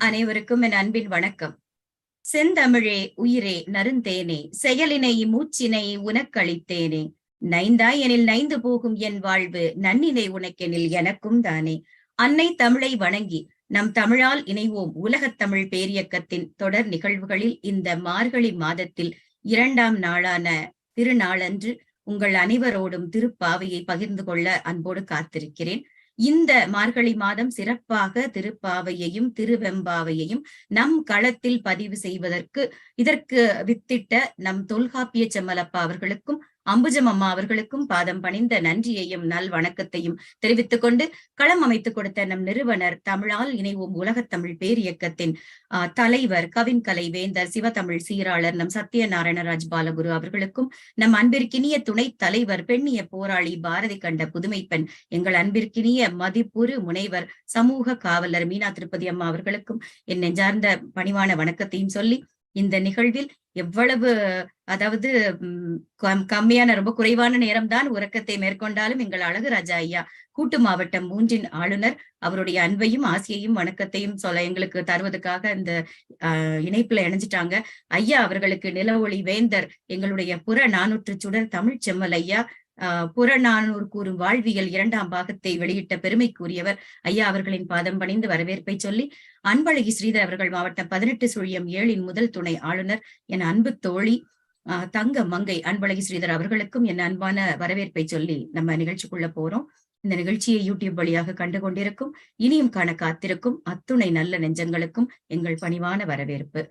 அனைவருக்கும் என் அன்பின் வணக்கம். செந்தமிழே உயிரே நறுந்தேனே, செயலினை மூச்சினை உனக்களித்தேனே, நைந்தாய் எனில் நைந்து போகும் என் வாழ்வு, நன்னினை உனக்கெனில் எனக்கும் தானே. அன்னை தமிழை வணங்கி நம் தமிழால் இணைவோம் உலகத் தமிழ் பேரியக்கத்தின் தொடர் நிகழ்வுகளில் இந்த மார்கழி மாதத்தில் 2ஆம் நாளான திருநாளன்று உங்கள் அனைவரோடும் திருப்பாவையை பகிர்ந்து கொள்ள அன்போடு காத்திருக்கிறேன். இந்த மார்கழி மாதம் சிறப்பாக திருப்பாவையையும் திருவெம்பாவையையும் நம் களத்தில் பதிவு செய்வதற்கு இதற்கு வித்திட்ட நம் தொல்காப்பிய செம்மலப்பா அவர்களுக்கும் அம்புஜம் அம்மா அவர்களுக்கும் பாதம் பணிந்த நன்றியையும் நல் வணக்கத்தையும் தெரிவித்துக் கொண்டு களம் அமைத்துக் கொடுத்த நம் நிறுவனர் தமிழால் இணைவோம் உலகத்தமிழ் பேரியக்கத்தின் தலைவர் கவின்கலை வேந்தர் சிவதமிழ் சீராளர் நம் சத்யநாராயணராஜ் பாலகுரு அவர்களுக்கும் நம் அன்பிற்கினிய துணைத் தலைவர் பெண்ணிய போராளி பாரதி கண்ட புதுமை பெண் எங்கள் அன்பிற்கினிய மதிப்புறு முனைவர் சமூக காவலர் மீனா திருப்பதி அம்மா அவர்களுக்கும் என் நெஞ்சார்ந்த பணிவான வணக்கத்தையும் சொல்லி இந்த நிகழ்வில் எவ்வளவு அதாவது கம்மியான ரொம்ப குறைவான நேரம்தான் உறக்கத்தை மேற்கொண்டாலும் எங்கள் அழகுராஜா ஐயா கூட்டு மாவட்டம் 3 ஆளுநர் அவருடைய அன்பையும் ஆசையையும் வணக்கத்தையும் சொல்ல எங்களுக்கு தருவதற்காக இந்த இணைப்புல இணைஞ்சிட்டாங்க. ஐயா அவர்களுக்கு நில ஒளி வேந்தர் எங்களுடைய புற 400 சுடர் தமிழ் செம்மல் ஐயா புறநானூறு கூறும் வாழ்வியல் 2ஆம் பாகத்தை வெளியிட்ட பெருமைக்குரியவர் ஐயா அவர்களின் பாதம் பணிந்து வரவேற்பை சொல்லி அன்பழகி ஸ்ரீதர் அவர்கள் மாவட்டம் 18/7 முதல் துணை ஆளுநர் என் அன்பு தோழி தங்க மங்கை அன்பழகி ஸ்ரீதர் அவர்களுக்கும் என் அன்பான வரவேற்பை சொல்லி நம்ம நிகழ்ச்சிக்குள்ள போறோம். இந்த நிகழ்ச்சியை யூடியூப் வழியாக கண்டு கொண்டிருக்கும் இனியும் காண காத்திருக்கும் அத்துணை நல்ல நெஞ்சங்களுக்கும் எங்கள் பணிவான வரவேற்பு.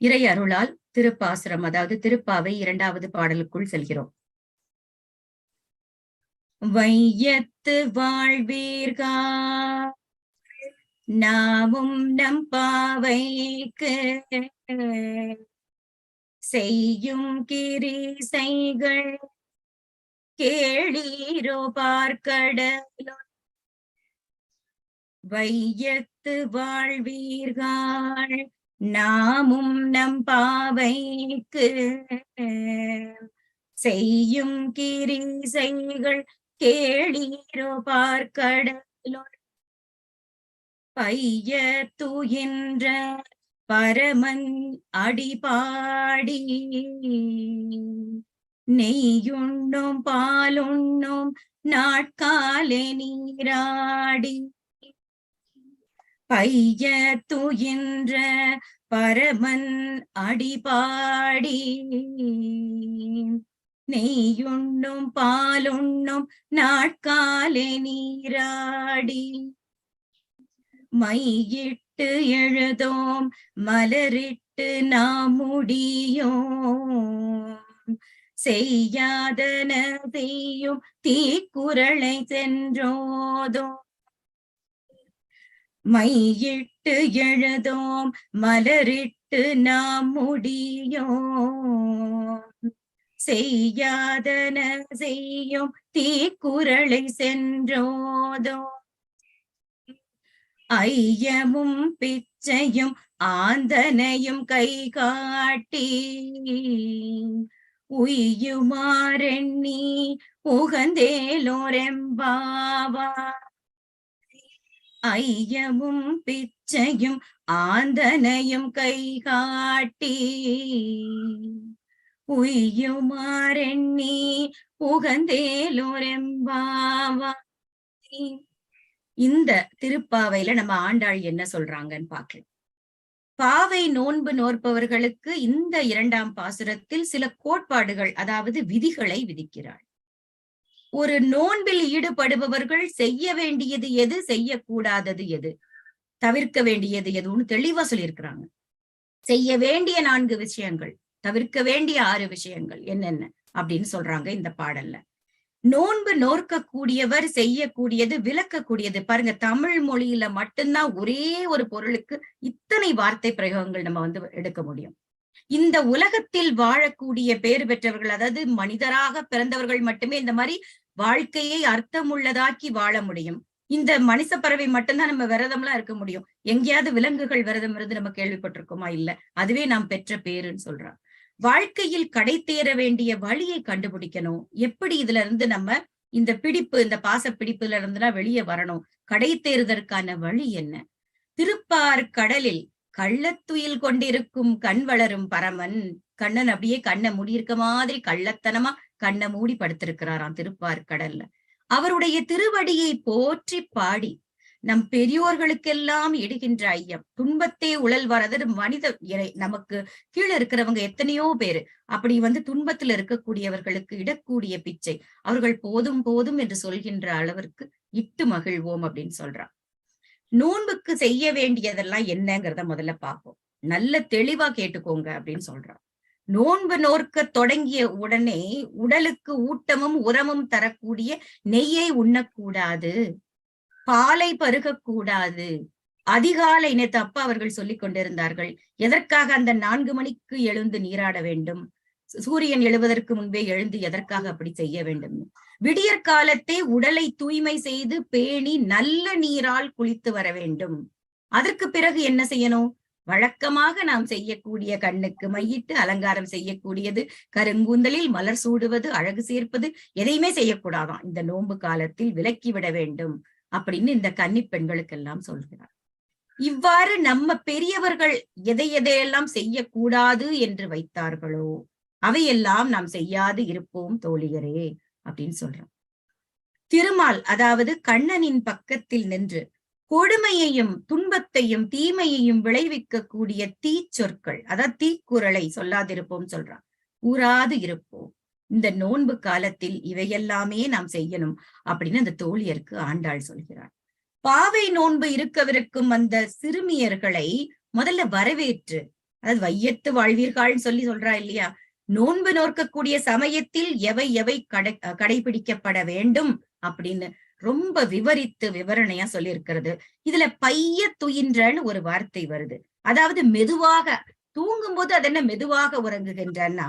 இறை அருளால் திருப்பாசுரம் அதாவது திருப்பாவை 2வது பாடலுக்குள் செல்கிறோம். வையத்து வாழ்வீர்கா நாமும் நம் பாவைக்கு செய்யும் கிரிசைகள் கேளீரோ பார்க்கடலோ. வையத்து வாழ்வீர்கள் நாமும் நம் பாவைக்கு செய்யும் கிரிசைகள் கேளீரோ பார்க்கடலோ. பைய துயின்ற பரமன் அடிபாடி நெய்யுண்ணும் பாலுண்ணும் நாட்காலே நீராடி. பைய துயின்ற பரமன் அடிபாடி நெய்யுண்ணும் பாலுண்ணும் நாட்காலே நீராடி. மையிட்டு எழுதோம் மலரிட்டு நாம் முடியோம் செய்யாதன செய்யும் தீக்குறளை சென்றோதோம். மையிட்டு எழுதோம் மலரிட்டு நாம் முடியோம் செய்யாதன செய்யும் தீக்குறளை சென்றோதோம். ஐயமும் பிச்சையும் ஆந்தனையும் கை காட்டி உய்யுமாறெண்ணி உகந்தேலோரெம்பாவா. ஐயமும் பிச்சையும் ஆந்தனையும் கை காட்டி உய்யுமாறெண்ணி உகந்தேலோரெம்பாவா. இந்த திருப்பாவையில நம்ம ஆண்டாள் என்ன சொல்றாங்கன்னு பார்க்கலாம். பாவை நோன்பு நோற்பவர்களுக்கு இந்த 2ஆம் பாசுரத்தில் சில கோட்பாடுகள் அதாவது விதிகளை விதிக்கிறாள். ஒரு நோன்பில் ஈடுபடுபவர்கள் செய்ய வேண்டியது எது, செய்யக்கூடாதது எது, தவிர்க்க வேண்டியது எதுன்னு தெளிவா சொல்லியிருக்கிறாங்க. செய்ய வேண்டிய 4 விஷயங்கள், தவிர்க்க வேண்டிய 6 விஷயங்கள் என்னென்ன அப்படின்னு சொல்றாங்க இந்த பாடல்ல. நோன்பு நோற்கக்கூடியவர் செய்யக்கூடியது விளக்கக்கூடியது. பாருங்க, தமிழ் மொழியில மட்டும்தான் ஒரே ஒரு பொருளுக்கு இத்தனை வார்த்தை பிரயோகங்கள் நம்ம எடுக்க முடியும். இந்த உலகத்தில் வாழக்கூடிய பேறு பெற்றவர்கள் அதாவது மனிதராக பிறந்தவர்கள் மட்டுமே இந்த மாதிரி வாழ்க்கையை அர்த்தமுள்ளதாக்கி வாழ முடியும். இந்த மனித பறவை மட்டும்தான் நம்ம விரதம்லாம் இருக்க முடியும். எங்கேயாவது விலங்குகள் விரதம் இருந்து நம்ம கேள்விப்பட்டிருக்கோமா? இல்ல. அதுவே நாம் பெற்ற பேருன்னு சொல்றான். வாழ்க்கையில் கடை தேர வேண்டிய வழியை கண்டுபிடிக்கணும். எப்படி இதுல இருந்து நம்ம இந்த பிடிப்பு, இந்த பாச பிடிப்புல இருந்துலாம் வெளியே வரணும், கடை தேறுதற்கான வழி என்ன? திருப்பார் கடலில் கள்ளத்துயில் கொண்டிருக்கும் கண் வளரும் பரமன். கண்ணன் அப்படியே கண்ணை மூடி இருக்க மாதிரி கள்ளத்தனமா கண்ணை மூடி படுத்திருக்கிறாராம் திருப்பார் கடல்ல. அவருடைய திருவடியை போற்றி பாடி நம் பெரியோர்களுக்கெல்லாம் இடுகின்ற ஐயம், துன்பத்தே உழல் வரது. மனித நமக்கு கீழே இருக்கிறவங்க எத்தனையோ பேரு அப்படி துன்பத்துல இருக்கக்கூடியவர்களுக்கு இடக்கூடிய பிச்சை அவர்கள் போதும் போதும் என்று சொல்கின்ற அளவிற்கு இட்டு மகிழ்வோம் அப்படின்னு சொல்றான். நோன்புக்கு செய்ய வேண்டியதெல்லாம் என்னங்கிறத முதல்ல பார்ப்போம். நல்ல தெளிவா கேட்டுக்கோங்க அப்படின்னு சொல்றான். நோன்பு நோர்க்க தொடங்கிய உடனே உடலுக்கு ஊட்டமும் உரமும் தரக்கூடிய நெய்யை உண்ணக்கூடாது, பாலை பருகக்கூடாது. அதிகாலை நேற்று அப்பா அவர்கள் சொல்லிக் கொண்டிருந்தார்கள். எதற்காக அந்த 4 மணிக்கு எழுந்து நீராட வேண்டும், சூரியன் எழுவதற்கு முன்பே எழுந்து எதற்காக அப்படி செய்ய வேண்டும்? விடியற் காலத்தே உடலை தூய்மை செய்து பேணி நல்ல நீரால் குளித்து வர வேண்டும். அதற்கு பிறகு என்ன செய்யணும்? வழக்கமாக நாம் செய்யக்கூடிய கண்ணுக்கு மையிட்டு அலங்காரம் செய்யக்கூடியது, கருங்கூந்தலில் மலர் சூடுவது, அழகு சேர்ப்பது எதையுமே செய்யக்கூடாதாம். இந்த நோன்பு காலத்தில் விலக்கிவிட வேண்டும் அப்படின்னு இந்த கன்னி பெண்களுக்கெல்லாம் சொல்கிறார். இவ்வாறு நம்ம பெரியவர்கள் எதையெல்லாம் செய்யக்கூடாது என்று வைத்தார்களோ அவையெல்லாம் நாம் செய்யாது இருப்போம் தோழியரே அப்படின்னு சொல்றோம். திருமால் அதாவது கண்ணனின் பக்கத்தில் நின்று கொடுமையையும் துன்பத்தையும் தீமையையும் விளைவிக்கக்கூடிய தீச்சொற்கள், அதாவது தீக்குறளை சொல்லாதிருப்போம் சொல்றான். கூறாது இருப்போம். இந்த நோன்பு காலத்தில் இவையெல்லாமே நாம் செய்யணும் அப்படின்னு அந்த தோழியருக்கு ஆண்டாள் சொல்கிறார். பாவை நோன்பு இருக்கவிருக்கும் அந்த சிறுமியர்களை முதல்ல வரவேற்று, அதாவது வையத்து வாழ்வீர்கள் சொல்லி சொல்றா இல்லையா, நோன்பு நோக்கக்கூடிய சமயத்தில் எவை எவை கடைபிடிக்கப்பட வேண்டும் அப்படின்னு ரொம்ப விவரணையா சொல்லி இருக்கிறது. இதுல பைய துயின்றன்னு ஒரு வார்த்தை வருது. அதாவது மெதுவாக தூங்கும்போது அது என்ன மெதுவாக உறங்குகின்றன்னா,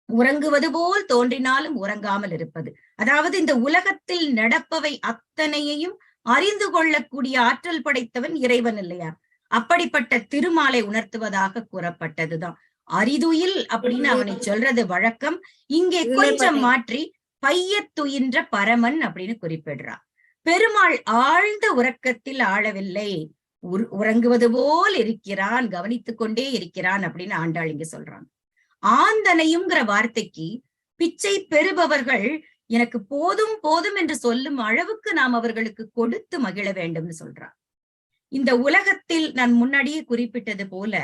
உறங்குவது போல் தோன்றினாலும் உறங்காமல் இருப்பது. அதாவது இந்த உலகத்தில் நடப்பவை அத்தனையையும் அறிந்து கொள்ளக்கூடிய ஆற்றல் படைத்தவன் இறைவன் இல்லையா? அப்படிப்பட்ட திருமாலை உணர்த்துவதாக கூறப்பட்டதுதான் அரிதுயில் அப்படின்னு அவனை சொல்றது வழக்கம். இங்கே கொஞ்சம் மாற்றி பையத்துயின்ற பரமன் அப்படின்னு குறிப்பிடுறான். பெருமாள் ஆழ்ந்த உறக்கத்தில் ஆளவில்லை, உறங்குவது போல் இருக்கிறான், கவனித்துக் கொண்டே இருக்கிறான் அப்படின்னு ஆண்டாள் இங்க சொல்றாங்க. ஆந்தனையும்ங்கிற வார்த்தைக்கு பிச்சை பெறுபவர்கள் எனக்கு போதும் போதும் என்று சொல்லும் அளவுக்கு நாம் அவர்களுக்கு கொடுத்து மகிழ வேண்டும்னு சொல்றான். இந்த உலகத்தில் நான் முன்னாடியே குறிப்பிட்டது போல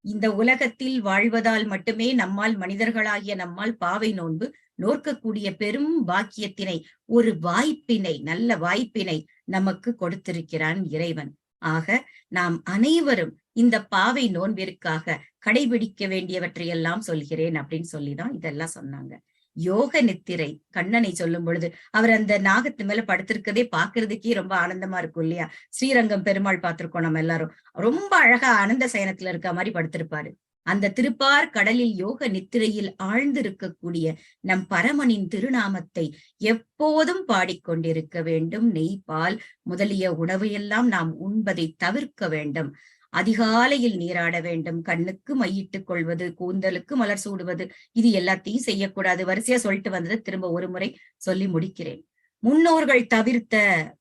இந்த உலகத்தில் வாழ்வதால் மட்டுமே நம்மால் மனிதர்களாகிய நம்மால் பாவை நோன்பு நோக்கக்கூடிய பெரும் பாக்கியத்தினை, ஒரு வாய்ப்பினை, நல்ல வாய்ப்பினை நமக்கு கொடுத்திருக்கிறான் இறைவன். ஆக நாம் அனைவரும் இந்த பாவை நோன்பிற்காக கடைபிடிக்க வேண்டியவற்றையெல்லாம் சொல்கிறேன் அப்படின்னு சொல்லிதான் இதெல்லாம் சொன்னாங்க. யோக நித்திரை கண்ணனை சொல்லும் பொழுது அவர் அந்த நாகத்து மேல படுத்திருக்கதே பாக்குறதுக்கே ரொம்ப ஆனந்தமா இருக்கும் இல்லையா? ஸ்ரீரங்கம் பெருமாள் பார்த்திருக்கோம் நம்ம எல்லாரும். ரொம்ப அழகா ஆனந்த சயனத்துல இருக்க மாதிரி படுத்திருப்பாரு. அந்த திருப்பார் கடலில் யோக நித்திரையில் ஆழ்ந்திருக்கக்கூடிய நம் பரமனின் திருநாமத்தை எப்போதும் பாடிக்கொண்டிருக்க வேண்டும். நெய், பால் முதலிய உணவையெல்லாம் நாம் உண்பதை தவிர்க்க வேண்டும். அதிகாலையில் நீராட வேண்டும். கண்ணுக்கு மையிட்டுக் கொள்வது, கூந்தலுக்கு மலர் சூடுவது, இது எல்லாத்தையும் செய்யக்கூடாது. வரிசையா சொல்லிட்டு வந்தது திரும்ப ஒரு முறை சொல்லி முடிக்கிறேன். முன்னோர்கள் தவிர்த்த,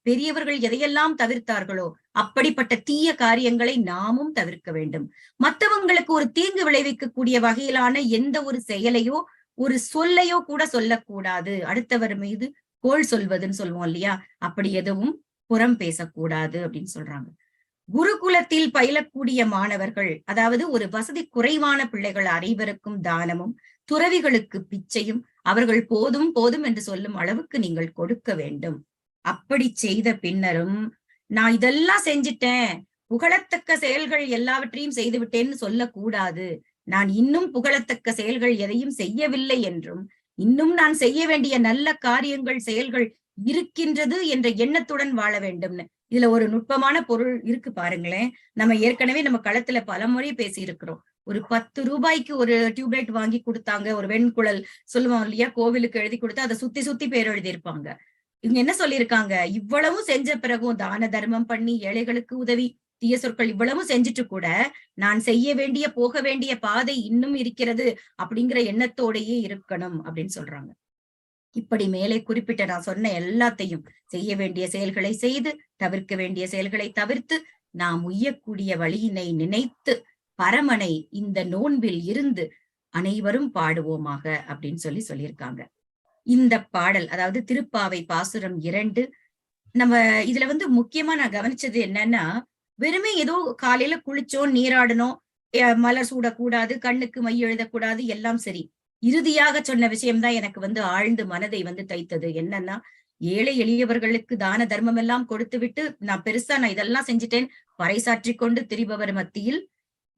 பெரியவர்கள் எதையெல்லாம் தவிர்த்தார்களோ அப்படிப்பட்ட தீய காரியங்களை நாமும் தவிர்க்க வேண்டும். மற்றவங்களுக்கு ஒரு தீங்கு விளைவிக்கக்கூடிய வகையிலான எந்த ஒரு செயலையோ ஒரு சொல்லையோ கூட சொல்லக்கூடாது. அடுத்தவர் மீது கோள் சொல்வதுன்னு சொல்லுவோம் இல்லையா, அப்படி எதுவும் புறம் பேசக்கூடாது அப்படின்னு சொல்றாங்க. குருகுலத்தில் பயிலக்கூடிய மாணவர்கள், அதாவது ஒரு வசதி குறைவான பிள்ளைகள் அனைவருக்கும் தானமும், துறவிகளுக்கு பிச்சையும் அவர்கள் போதும் போதும் என்று சொல்லும் அளவுக்கு நீங்கள் கொடுக்க வேண்டும். அப்படி செய்த பின்னரும் நான் இதெல்லாம் செஞ்சிட்டேன், புகழத்தக்க செயல்கள் எல்லாவற்றையும் செய்து விட்டேன்னு சொல்லக்கூடாது. நான் இன்னும் புகழத்தக்க செயல்கள் எதையும் செய்யவில்லை என்றும், இன்னும் நான் செய்ய வேண்டிய நல்ல காரியங்கள் செயல்கள் இருக்கின்றது என்ற எண்ணத்துடன் வாழ வேண்டும்னு இதுல ஒரு நுட்பமான பொருள் இருக்கு பாருங்களேன். நம்ம ஏற்கனவே நம்ம களத்துல பல முறை பேசி இருக்கிறோம். ஒரு 10 ரூபாய்க்கு ஒரு டியூப்லைட் வாங்கி கொடுத்தாங்க, ஒரு வெண்குழல் சொல்லுவோம் இல்லையா, கோவிலுக்கு எழுதி கொடுத்தா அதை சுத்தி சுத்தி பேர் எழுதியிருப்பாங்க. இவங்க என்ன சொல்லியிருக்காங்க, இவ்வளவும் செஞ்ச பிறகும் தான தர்மம் பண்ணி ஏழைகளுக்கு உதவி, தீய சொற்கள் இவ்வளவும் செஞ்சுட்டு கூட நான் செய்ய வேண்டிய போக வேண்டிய பாதை இன்னும் இருக்கிறது அப்படிங்கிற எண்ணத்தோடையே இருக்கணும் அப்படின்னு சொல்றாங்க. இப்படி மேலே குறிப்பிட்ட நான் சொன்ன எல்லாத்தையும் செய்ய வேண்டிய செயல்களை செய்து, தவிர்க்க வேண்டிய செயல்களை தவிர்த்து நாம் உய்யக்கூடிய வழியினை நினைத்து பரமனை இந்த நோன்பில் இருந்து அனைவரும் பாடுவோமாக அப்படின்னு சொல்லியிருக்காங்க. இந்த பாடல், அதாவது திருப்பாவை பாசுரம் 2, நம்ம இதுல முக்கியமா நான் கவனிச்சது என்னன்னா, வெறுமே ஏதோ காலையில குளிச்சோம், நீராடணும், மலர் சூடக்கூடாது, கண்ணுக்கு மை எழுதக்கூடாது, எல்லாம் சரி. இறுதியாக சொன்ன விஷயம்தான் எனக்கு ஆழ்ந்து மனதை தைத்தது. என்னன்னா, ஏழை எளியவர்களுக்கு தான தர்மம் எல்லாம் கொடுத்து விட்டு நான் இதெல்லாம் செஞ்சுட்டேன் பறைசாற்றிக் கொண்டு திரிபவர் மத்தியில்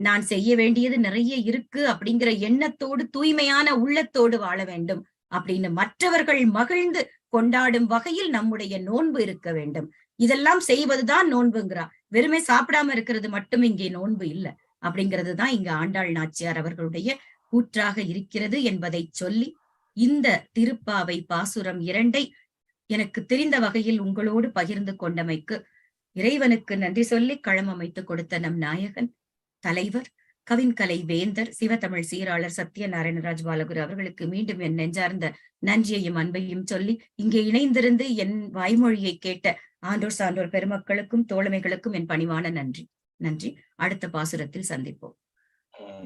நான் செய்ய வேண்டியது நிறைய இருக்கு அப்படிங்கிற எண்ணத்தோடு, தூய்மையான உள்ளத்தோடு வாழ வேண்டும் அப்படின்னு மற்றவர்கள் மகிழ்ந்து கொண்டாடும் வகையில் நம்முடைய நோன்பு இருக்க வேண்டும். இதெல்லாம் செய்வதுதான் நோன்புங்கிறா. வெறுமே சாப்பிடாம இருக்கிறது மட்டும் இங்கே நோன்பு இல்ல அப்படிங்கிறதுதான் இங்க ஆண்டாள் நாச்சியார் அவர்களுடைய கூற்றாக இருக்கிறது என்பதை சொல்லி, இந்த திருப்பாவை பாசுரம் 2 எனக்கு தெரிந்த வகையில் உங்களோடு பகிர்ந்து கொண்டமைக்கு இறைவனுக்கு நன்றி சொல்லி களம் அமைத்து கொடுத்த நம் நாயகன், தலைவர், கவின்கலை வேந்தர், சிவத்தமிழ் சீராளர் சத்யநாராயணராஜ் பாலகுரு அவர்களுக்கு மீண்டும் என் நெஞ்சார்ந்த நன்றியையும் அன்பையும் சொல்லி, இங்கே இணைந்திருந்து என் வாய்மொழியை கேட்ட ஆண்டோர் சான்றோர் பெருமக்களுக்கும் தோழமைகளுக்கும் என் பணிவான நன்றி. அடுத்த பாசுரத்தில் சந்திப்போம்.